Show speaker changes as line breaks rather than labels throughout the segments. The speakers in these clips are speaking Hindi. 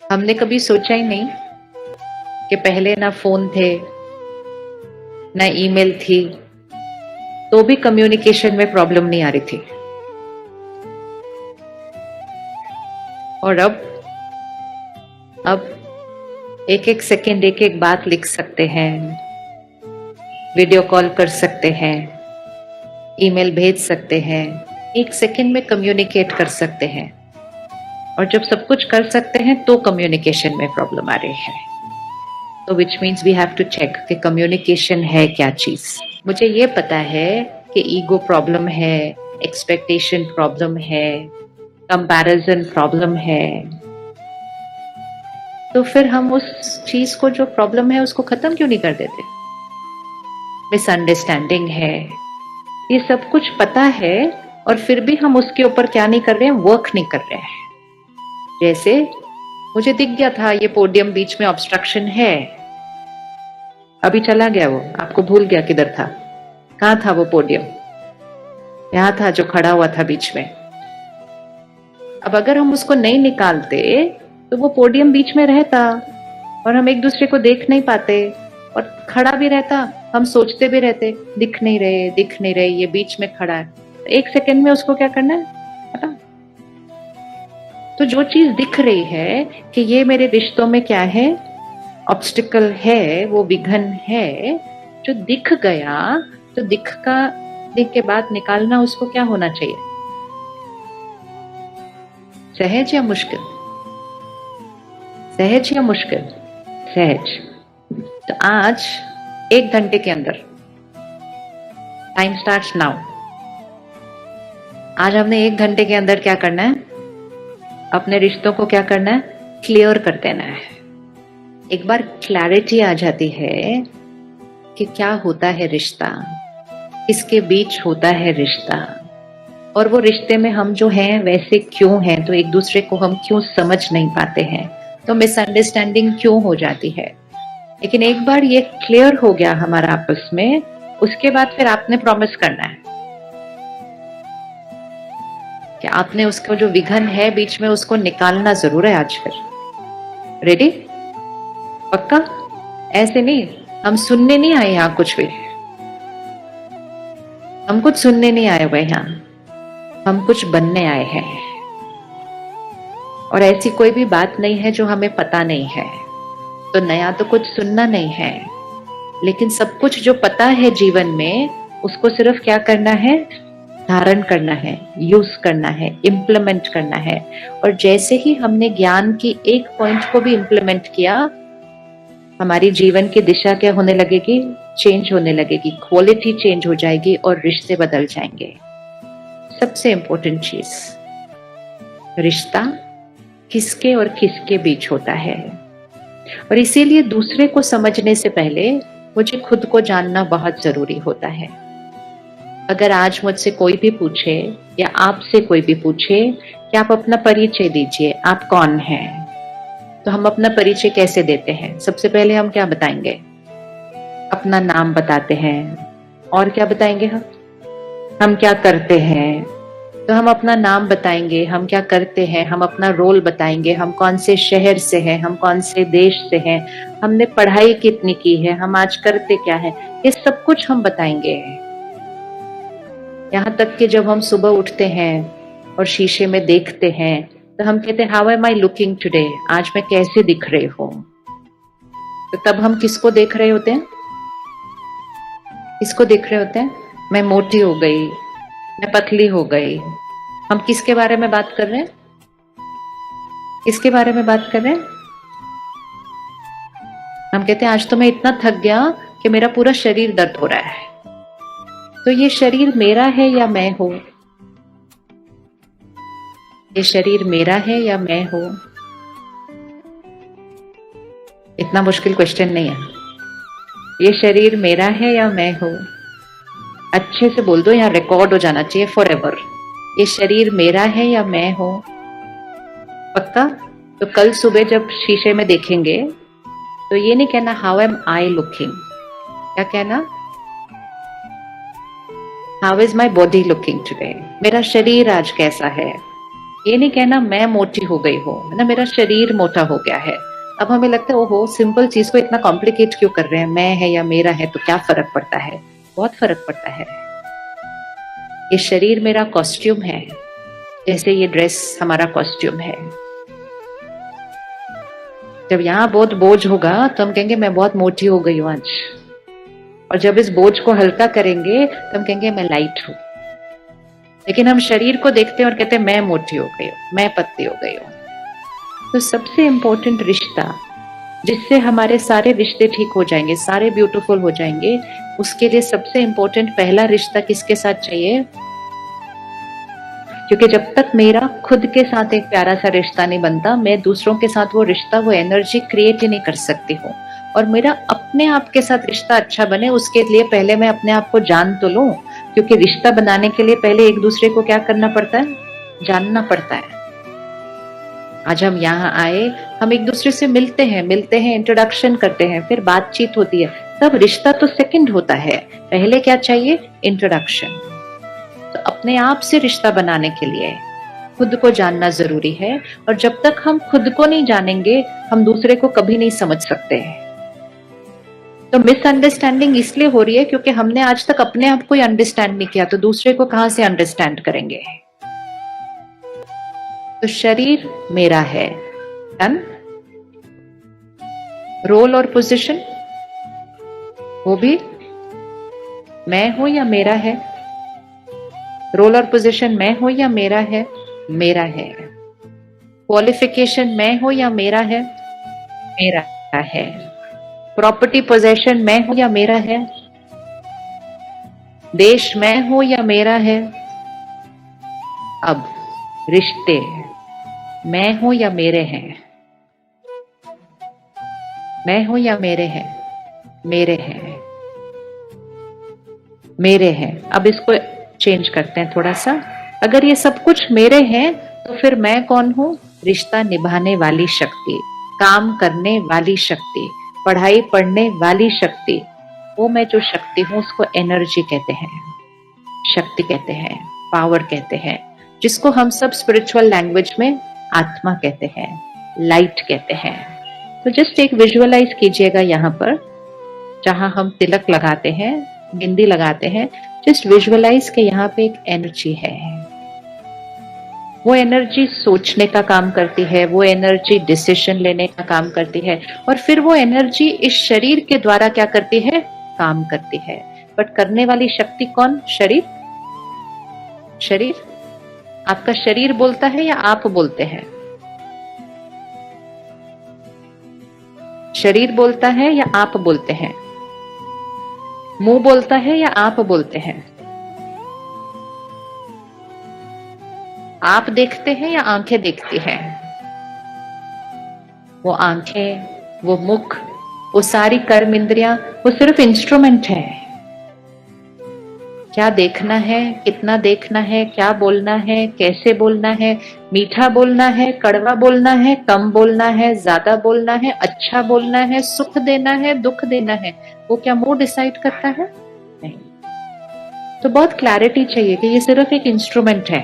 हमने कभी सोचा ही नहीं कि पहले ना फोन थे, ना ईमेल थी, तो भी कम्युनिकेशन में प्रॉब्लम नहीं आ रही थी। और अब एक एक सेकंड एक एक बात लिख सकते हैं, वीडियो कॉल कर सकते हैं, ईमेल भेज सकते हैं, एक सेकंड में कम्युनिकेट कर सकते हैं। और जब सब कुछ कर सकते हैं तो कम्युनिकेशन में प्रॉब्लम आ रही है, तो which means we have to check कि कम्युनिकेशन है क्या चीज। मुझे ये पता है कि ईगो प्रॉब्लम है, एक्सपेक्टेशन प्रॉब्लम है, कंपैरिजन प्रॉब्लम है, तो फिर हम उस चीज को जो प्रॉब्लम है उसको खत्म क्यों नहीं कर देते? मिसअंडरस्टैंडिंग है, ये सब कुछ पता है, और फिर भी हम उसके ऊपर क्या नहीं कर रहे हैं, वर्क नहीं कर रहे हैं। जैसे मुझे दिख गया था ये पोडियम बीच में ऑब्स्ट्रक्शन है, अभी चला गया, वो आपको भूल गया किधर था, कहाँ था वो पोडियम, यहां था जो खड़ा हुआ था बीच में। अब अगर हम उसको नहीं निकालते तो वो पोडियम बीच में रहता और हम एक दूसरे को देख नहीं पाते, और खड़ा भी रहता, हम सोचते भी रहते दिख नहीं रहे, दिख नहीं रहे, ये बीच में खड़ा है, तो एक सेकंड में उसको क्या करना है, हटा। तो जो चीज दिख रही है कि ये मेरे रिश्तों में क्या है, ऑब्स्टिकल है, वो विघन है, जो दिख गया, तो दिख के बाद निकालना उसको क्या होना चाहिए, सहज या मुश्किल? सहज या मुश्किल? सहज। तो आज 1 घंटे के अंदर, टाइम स्टार्ट्स नाउ, आज हमने 1 घंटे के अंदर क्या करना है, अपने रिश्तों को क्या करना है, क्लियर कर देना है। एक बार क्लैरिटी आ जाती है कि क्या होता है रिश्ता, किसके बीच होता है रिश्ता, और वो रिश्ते में हम जो हैं वैसे क्यों हैं, तो एक दूसरे को हम क्यों समझ नहीं पाते हैं, तो मिसअंडरस्टैंडिंग क्यों हो जाती है। लेकिन एक बार ये क्लियर हो गया हमारा आपस में, उसके बाद फिर आपने प्रॉमिस करना है कि आपने उसको जो विघन है बीच में उसको निकालना जरूर है आज। फिर रेडी? पक्का? ऐसे नहीं, हम सुनने नहीं आए यहां कुछ भी, हम कुछ सुनने नहीं आए हुए यहां, हम कुछ बनने आए हैं। और ऐसी कोई भी बात नहीं है जो हमें पता नहीं है, तो नया तो कुछ सुनना नहीं है, लेकिन सब कुछ जो पता है जीवन में उसको सिर्फ क्या करना है, धारण करना है, यूज करना है, इम्प्लीमेंट करना है। और जैसे ही हमने ज्ञान की एक पॉइंट को भी इम्प्लीमेंट किया, हमारी जीवन की दिशा क्या होने लगेगी, चेंज होने लगेगी, क्वालिटी चेंज हो जाएगी और रिश्ते बदल जाएंगे। सबसे इंपॉर्टेंट चीज, रिश्ता किसके और किसके बीच होता है, और इसीलिए दूसरे को समझने से पहले मुझे खुद को जानना बहुत जरूरी होता है। अगर आज मुझसे कोई भी पूछे या आपसे कोई भी पूछे कि आप अपना परिचय दीजिए, आप कौन हैं, तो हम अपना परिचय कैसे देते हैं? सबसे पहले हम क्या बताएंगे, अपना नाम बताते हैं, और क्या बताएंगे, हम क्या करते हैं, तो हम अपना नाम बताएंगे, हम क्या करते हैं, हम अपना रोल बताएंगे, हम कौन से शहर से हैं, हम कौन से देश से हैं, हमने पढ़ाई कितनी की है, हम आज करते क्या है, ये सब कुछ हम बताएंगे। यहाँ तक कि जब हम सुबह उठते हैं और शीशे में देखते हैं तो हम कहते हैं how am I looking today, आज मैं कैसे दिख रही हूँ। तो तब हम किसको देख रहे होते हैं, किसको देख रहे होते हैं, मैं मोटी हो गई, मैं पतली हो गई। हम किसके बारे में बात कर रहे हैं, किसके बारे में बात कर रहे हैं? हम कहते हैं आज तो मैं इतना थक गया कि मेरा पूरा शरीर दर्द हो रहा है। तो ये शरीर मेरा है या मैं हूं, ये शरीर मेरा है या मैं हूं? इतना मुश्किल क्वेश्चन नहीं है। ये शरीर मेरा है या मैं हूं? अच्छे से बोल दो, यहाँ रिकॉर्ड हो जाना चाहिए फॉर एवर। ये शरीर मेरा है या मैं हूं? पक्का? तो कल सुबह जब शीशे में देखेंगे तो ये नहीं कहना हाउ एम आई लुकिंग, क्या कहना, how is my body looking today, मेरा शरीर आज कैसा है। ये नहीं कहना मैं मोटी हो गई हूँ, है ना, मेरा शरीर मोटा हो गया है। अब हमें लगता है ओहो सिंपल चीज को इतना कॉम्प्लिकेट क्यों कर रहे हैं, मैं है या मेरा है तो क्या फर्क पड़ता है। बहुत फर्क पड़ता है। ये शरीर मेरा कॉस्ट्यूम है, जैसे ये ड्रेस हमारा कॉस्ट्यूम है। जब यहाँ बहुत बोझ होगा तो हम कहेंगे मैं बहुत मोटी हो गई हूँ आज, और जब इस बोझ को हल्का करेंगे तो हम कहेंगे मैं लाइट हूं। लेकिन हम शरीर को देखते हैं और कहते हैं मैं मोटी हो गई हूँ, मैं पतली हो गई हूँ। तो सबसे इंपॉर्टेंट रिश्ता, जिससे हमारे सारे रिश्ते ठीक हो जाएंगे, सारे ब्यूटीफुल हो जाएंगे, उसके लिए सबसे इंपॉर्टेंट पहला रिश्ता किसके साथ चाहिए? क्योंकि जब तक मेरा खुद के साथ एक प्यारा सा रिश्ता नहीं बनता, मैं दूसरों के साथ वो रिश्ता, वो एनर्जी क्रिएट ही नहीं कर सकती हूँ। और मेरा अपने आप के साथ रिश्ता अच्छा बने, उसके लिए पहले मैं अपने आप को जान तो लूं, क्योंकि रिश्ता बनाने के लिए पहले एक दूसरे को क्या करना पड़ता है? जानना पड़ता है। आज हम यहाँ आए, हम एक दूसरे से मिलते हैं, इंट्रोडक्शन करते हैं, फिर बातचीत होती है, तब रिश्ता तो सेकंड होता है। पहले क्या चाहिए? इंट्रोडक्शन। तो अपने आप से रिश्ता बनाने के लिए खुद को जानना जरूरी है, और जब तक हम खुद को नहीं जानेंगे हम दूसरे को कभी नहीं समझ सकते हैं। तो मिसअंडरस्टैंडिंग इसलिए हो रही है क्योंकि हमने आज तक अपने आप को ही अंडरस्टैंड नहीं किया, तो दूसरे को कहां से अंडरस्टैंड करेंगे। तो शरीर मेरा है, डन। रोल और पोजीशन वो भी मैं हूं या मेरा है? रोल और पोजीशन मैं हूं या मेरा है? मेरा है। क्वालिफिकेशन मैं हूं या मेरा है? मेरा है। प्रॉपर्टी पोजेशन मैं हूं या मेरा है? देश मैं हूं या मेरा है? अब रिश्ते मैं हूं या मेरे हैं? मैं हूं या मेरे हैं? मेरे हैं, मेरे हैं। अब इसको चेंज करते हैं थोड़ा सा। अगर ये सब कुछ मेरे हैं तो फिर मैं कौन हूं? रिश्ता निभाने वाली शक्ति, काम करने वाली शक्ति, पढ़ाई पढ़ने वाली शक्ति। वो मैं जो शक्ति हूं उसको एनर्जी कहते हैं, शक्ति कहते हैं, पावर कहते हैं, जिसको हम सब स्पिरिचुअल लैंग्वेज में आत्मा कहते हैं, लाइट कहते हैं। तो जस्ट एक विजुअलाइज कीजिएगा, यहाँ पर जहां हम तिलक लगाते हैं, बिंदी लगाते हैं, जस्ट विजुअलाइज के यहाँ पे एक एनर्जी है। वो एनर्जी सोचने का काम करती है, वो एनर्जी डिसीजन लेने का काम करती है, और फिर वो एनर्जी इस शरीर के द्वारा क्या करती है? काम करती है। बट करने वाली शक्ति कौन? शरीर। शरीर। आपका शरीर बोलता है या आप बोलते हैं? शरीर बोलता है या आप बोलते हैं? मुंह बोलता है या आप बोलते हैं? आप देखते हैं या आंखें देखती हैं? वो आंखें, वो मुख, वो सारी कर्म इंद्रियां, वो सिर्फ इंस्ट्रूमेंट है। क्या देखना है, कितना देखना है, क्या बोलना है, कैसे बोलना है, मीठा बोलना है, कड़वा बोलना है, कम बोलना है, ज्यादा बोलना है, अच्छा बोलना है, सुख देना है, दुख देना है, वो क्या मुंह डिसाइड करता है? नहीं। तो बहुत क्लैरिटी चाहिए कि ये सिर्फ एक इंस्ट्रूमेंट है।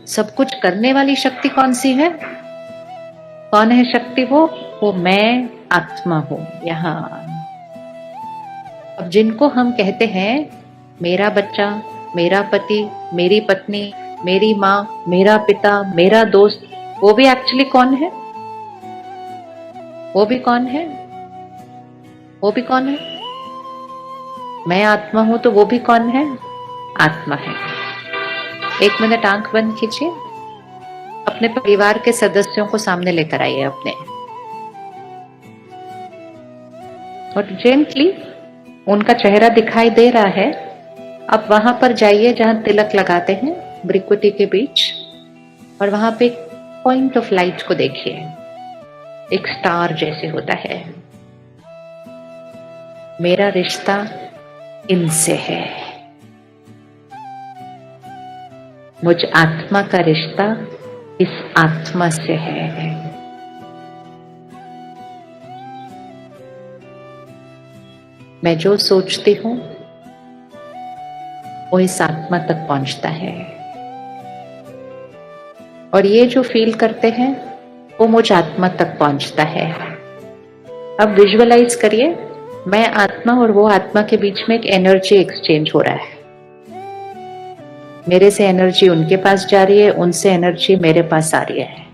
सब कुछ करने वाली शक्ति कौन सी है? कौन है शक्ति? वो मैं आत्मा हूं। यहाँ अब जिनको हम कहते हैं मेरा बच्चा, मेरा पति, मेरी पत्नी, मेरी माँ, मेरा पिता, मेरा दोस्त, वो भी एक्चुअली कौन है? वो भी कौन है? वो भी कौन है? मैं आत्मा हूं तो वो भी कौन है? आत्मा है। एक मिनट आंख बंद कीजिए, अपने परिवार के सदस्यों को सामने लेकर आइए अपने, और जेंटली उनका चेहरा दिखाई दे रहा है। आप वहां पर जाइए जहां तिलक लगाते हैं भ्रिकुटी के बीच, और वहां पे एक पॉइंट ऑफ लाइट को देखिए, एक स्टार जैसे होता है। मेरा रिश्ता इनसे है, मुझ आत्मा का रिश्ता इस आत्मा से है। मैं जो सोचती हूं वो इस आत्मा तक पहुंचता है। और ये जो फील करते हैं वो मुझ आत्मा तक पहुंचता है। अब विजुअलाइज करिए, मैं आत्मा और वो आत्मा के बीच में एक एनर्जी एक्सचेंज हो रहा है। मेरे से एनर्जी उनके पास जा रही है, उनसे एनर्जी मेरे पास आ रही है।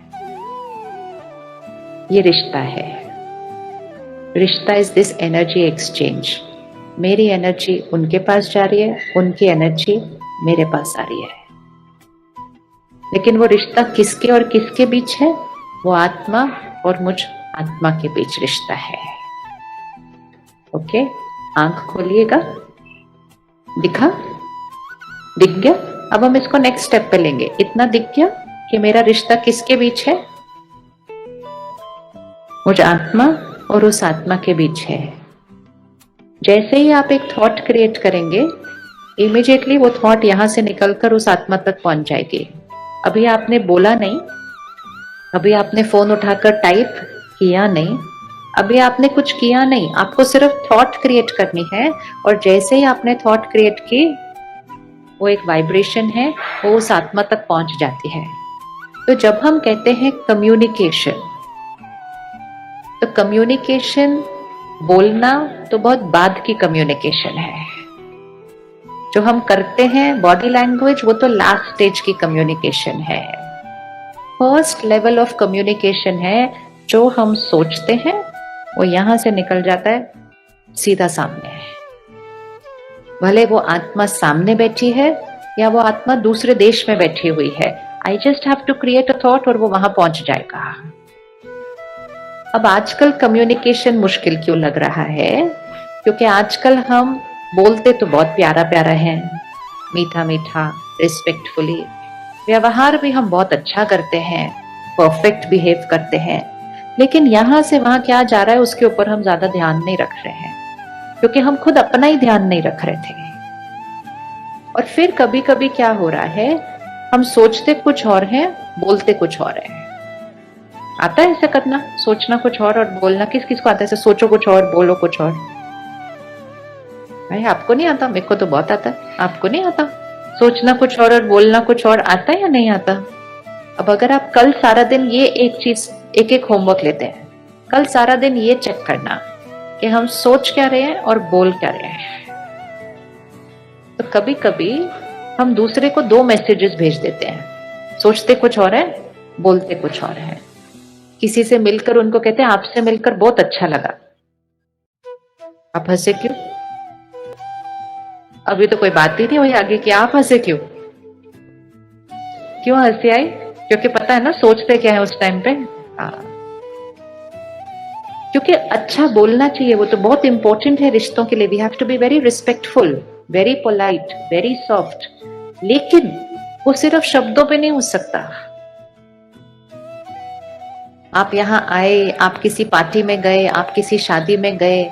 ये रिश्ता है। रिश्ता इज दिस एनर्जी एक्सचेंज। मेरी एनर्जी उनके पास जा रही है, उनकी एनर्जी मेरे पास आ रही है। लेकिन वो रिश्ता किसके और किसके बीच है? वो आत्मा और मुझ आत्मा के बीच रिश्ता है। ओके, आंख खोलिएगा। दिखा? दिख गया? अब हम इसको नेक्स्ट स्टेप पे लेंगे। इतना दिख गया कि मेरा रिश्ता किसके बीच है? मुझ आत्मा और उस आत्मा के बीच है। जैसे ही आप एक थॉट क्रिएट करेंगे, इमीडिएटली वो थॉट यहां से निकलकर उस आत्मा तक पहुंच जाएगी। अभी आपने बोला नहीं, अभी आपने फोन उठाकर टाइप किया नहीं, अभी आपने कुछ किया नहीं, आपको सिर्फ थॉट क्रिएट करनी है। और जैसे ही आपने थॉट क्रिएट की, वो एक वाइब्रेशन है, वो उस आत्मा तक पहुंच जाती है। तो जब हम कहते हैं कम्युनिकेशन, तो कम्युनिकेशन बोलना तो बहुत बाद की कम्युनिकेशन है। जो हम करते हैं बॉडी लैंग्वेज, वो तो लास्ट स्टेज की कम्युनिकेशन है। फर्स्ट लेवल ऑफ कम्युनिकेशन है जो हम सोचते हैं, वो यहां से निकल जाता है सीधा सामने है। भले वो आत्मा सामने बैठी है या वो आत्मा दूसरे देश में बैठी हुई है, I just have to create a thought और वो वहां पहुंच जाएगा। अब आजकल कम्युनिकेशन मुश्किल क्यों लग रहा है? क्योंकि आजकल हम बोलते तो बहुत प्यारा प्यारा है, मीठा मीठा, रिस्पेक्टफुली, व्यवहार भी हम बहुत अच्छा करते हैं, परफेक्ट बिहेव करते हैं, लेकिन यहां से वहां क्या जा रहा है उसके ऊपर हम ज्यादा ध्यान नहीं रख रहे हैं, क्योंकि हम खुद अपना ही ध्यान नहीं रख रहे थे। और फिर कभी कभी क्या हो रहा है, हम सोचते कुछ और हैं, बोलते कुछ और है। आता है ऐसा करना, सोचना कुछ और बोलना? किस किस को आता है ऐसे? सोचो कुछ और, बोलो कुछ और। भाई आपको नहीं आता? मेरे को तो बहुत आता है। आपको नहीं आता? सोचना कुछ और बोलना कुछ और आता है या नहीं आता? अब अगर आप कल सारा दिन ये एक चीज, एक एक होमवर्क लेते हैं, कल सारा दिन ये चेक करना कि हम सोच क्या रहे हैं और बोल क्या रहे हैं। तो कभी कभी हम दूसरे को दो मैसेजेस भेज देते हैं, सोचते कुछ और है, बोलते कुछ और है। किसी से मिलकर उनको कहते हैं आपसे मिलकर बहुत अच्छा लगा। आप हंसे क्यों? अभी तो कोई बात ही नहीं हुई आगे कि आप हंसे क्यों? क्यों हंसी आई? क्योंकि पता है ना सोचते क्या है उस टाइम पे। क्योंकि अच्छा बोलना चाहिए, वो तो बहुत इंपॉर्टेंट है रिश्तों के लिए। We have to be very respectful, very polite, very soft, लेकिन वो सिर्फ शब्दों पे नहीं हो सकता। आप यहां आए, आप किसी पार्टी में गए, आप किसी शादी में गए,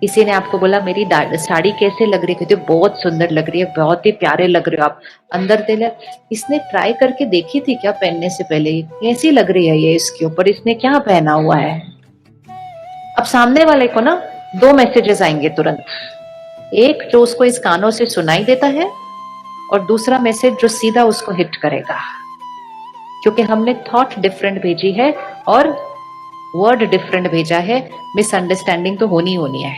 किसी ने आपको बोला मेरी साड़ी कैसे लग रही है, कहते बहुत सुंदर लग रही है, बहुत ही प्यारे लग रहे हो आप। अंदर दिल, इसने ट्राई करके देखी थी क्या पहनने से पहले, कैसी लग रही है ये इसके ऊपर, इसने क्या पहना हुआ है? अब सामने वाले को ना दो मैसेजेस आएंगे तुरंत, एक जो उसको इस कानों से सुनाई देता है और दूसरा मैसेज जो सीधा उसको हिट करेगा, क्योंकि हमने थॉट डिफरेंट भेजी है और वर्ड डिफरेंट भेजा है। मिसअंडरस्टैंडिंग तो होनी है।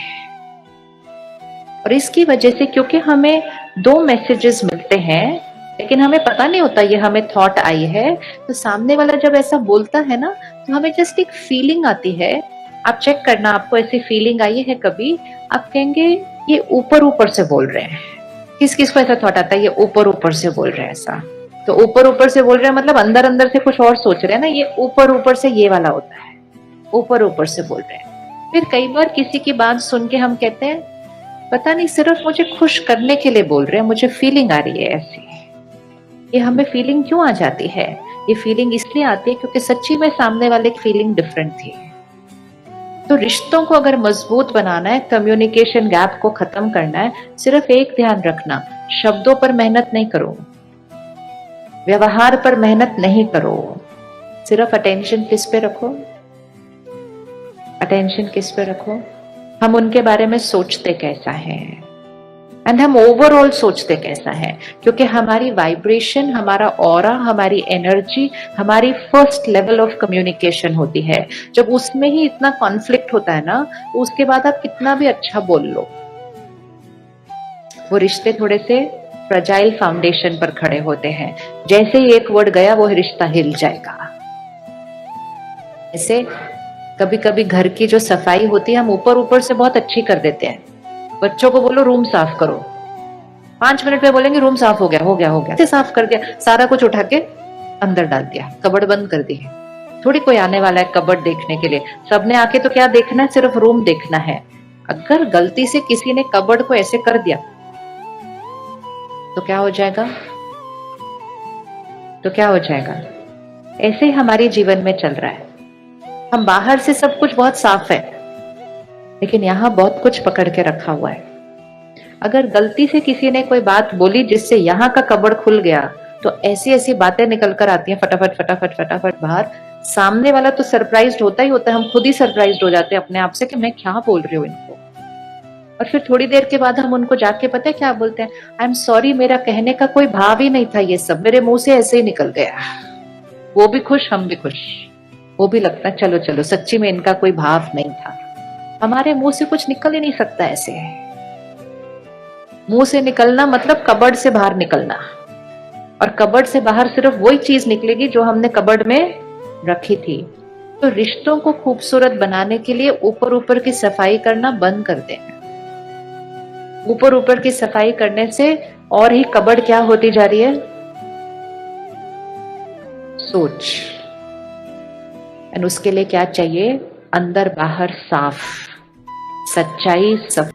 और इसकी वजह से, क्योंकि हमें दो मैसेजेस मिलते हैं लेकिन हमें पता नहीं होता ये हमें थॉट आई है, तो सामने वाला जब ऐसा बोलता है ना, तो हमें जस्ट एक फीलिंग आती है। आप चेक करना, आपको ऐसी फीलिंग आई है कभी? आप कहेंगे ये ऊपर ऊपर से बोल रहे हैं। किस किस को ऐसा थॉट आता है ये ऊपर ऊपर से बोल रहे हैं ऐसा? तो ऊपर ऊपर से बोल रहे हैं मतलब अंदर अंदर से कुछ और सोच रहे हैं ना, ये ऊपर ऊपर से ये वाला होता है, ऊपर ऊपर से बोल रहे हैं। फिर कई बार किसी की बात सुन के हम कहते हैं पता नहीं सिर्फ मुझे खुश करने के लिए बोल रहे हैं, मुझे फीलिंग आ रही है ऐसी। ये हमें फीलिंग क्यों आ जाती है? ये फीलिंग इसलिए आती है क्योंकि सच्ची में सामने वाले की फीलिंग डिफरेंट थी। तो रिश्तों को अगर मजबूत बनाना है, कम्युनिकेशन गैप को खत्म करना है, सिर्फ एक ध्यान रखना, शब्दों पर मेहनत नहीं करो, व्यवहार पर मेहनत नहीं करो, सिर्फ अटेंशन किस पे रखो? अटेंशन किस पे रखो? हम उनके बारे में सोचते कैसा है, एंड हम ओवरऑल सोचते कैसा है, क्योंकि हमारी वाइब्रेशन, हमारा ऑरा, हमारी एनर्जी हमारी फर्स्ट लेवल ऑफ कम्युनिकेशन होती है। जब उसमें ही इतना कॉन्फ्लिक्ट होता है ना, तो उसके बाद आप कितना भी अच्छा बोल लो, वो रिश्ते थोड़े से फ्रजाइल फाउंडेशन पर खड़े होते हैं। जैसे ही एक वर्ड गया वो रिश्ता हिल जाएगा। ऐसे कभी कभी घर की जो सफाई होती है हम ऊपर ऊपर से बहुत अच्छी कर देते हैं। बच्चों को बोलो रूम साफ करो, 5 मिनट में बोलेंगे रूम साफ हो गया हो गया हो गया, साफ कर दिया, सारा कुछ उठा के अंदर डाल दिया, कबर्ड बंद कर दी है। थोड़ी कोई आने वाला है कबर्ड देखने के लिए, सबने आके तो क्या देखना है, सिर्फ रूम देखना है। अगर गलती से किसी ने कबर्ड को ऐसे कर दिया तो क्या हो जाएगा, तो क्या हो जाएगा। ऐसे ही हमारे जीवन में चल रहा है। हम बाहर से सब कुछ बहुत साफ है, लेकिन यहां बहुत कुछ पकड़ के रखा हुआ है। अगर गलती से किसी ने कोई बात बोली जिससे यहाँ का कबर्ड खुल गया, तो ऐसी ऐसी बातें निकल कर आती हैं फटाफट फटाफट फटाफट बाहर। सामने वाला तो सरप्राइज्ड होता ही होता है, हम खुद ही सरप्राइज्ड हो जाते हैं अपने आप से कि मैं क्या बोल रही हूँ इनको। और फिर थोड़ी देर के बाद हम उनको जाके पता है क्या बोलते हैं, आई एम सॉरी, मेरा कहने का कोई भाव ही नहीं था, ये सब मेरे मुंह से ऐसे ही निकल गया। वो भी खुश, हम भी खुश। वो भी लगता है चलो चलो, सच्ची में इनका कोई भाव नहीं था। हमारे मुंह से कुछ निकल ही नहीं सकता ऐसे। मुंह से निकलना मतलब कबर्ड से बाहर निकलना, और कबर्ड से बाहर सिर्फ वही चीज निकलेगी जो हमने कबर्ड में रखी थी। तो रिश्तों को खूबसूरत बनाने के लिए ऊपर ऊपर की सफाई करना बंद कर दें। ऊपर ऊपर की सफाई करने से और ही कबर्ड क्या होती जा रही है, सोच। एंड उसके लिए क्या चाहिए, अंदर बाहर साफ, सच्चाई, सफाई।